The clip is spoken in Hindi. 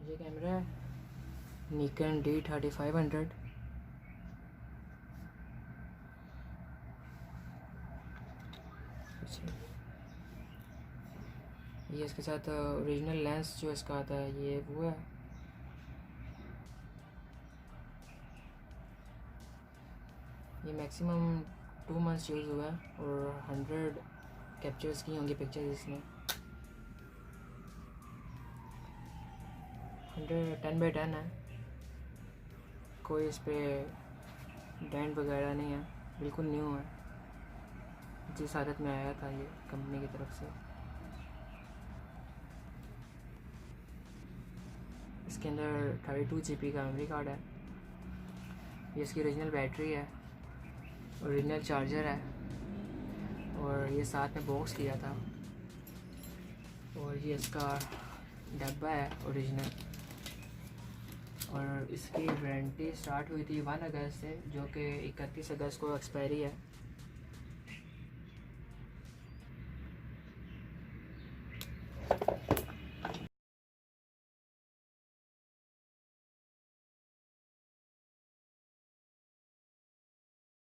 ये कैमरा है निकन D3500। ये इसके साथ ओरिजिनल लेंस जो इसका आता है ये वो है। ये मैक्सिमम 2 मंथ्स यूज़ हुआ है और 100 कैप्चर्स की होंगी पिक्चर्स इसने। 10x10 है, कोई इस पर डेंट वगैरह नहीं है, बिल्कुल न्यू है, जिस हालत में आया था ये कंपनी की तरफ से। इसके अंदर 32 GB का मेमोरी कार्ड है। ये इसकी ओरिजिनल बैटरी है, ओरिजिनल चार्जर है और ये साथ में बॉक्स दिया था। और ये इसका डब्बा है ओरिजिनल। और इसकी वारंटी स्टार्ट हुई थी 1 अगस्त से, जो कि 31 अगस्त को एक्सपायरी है।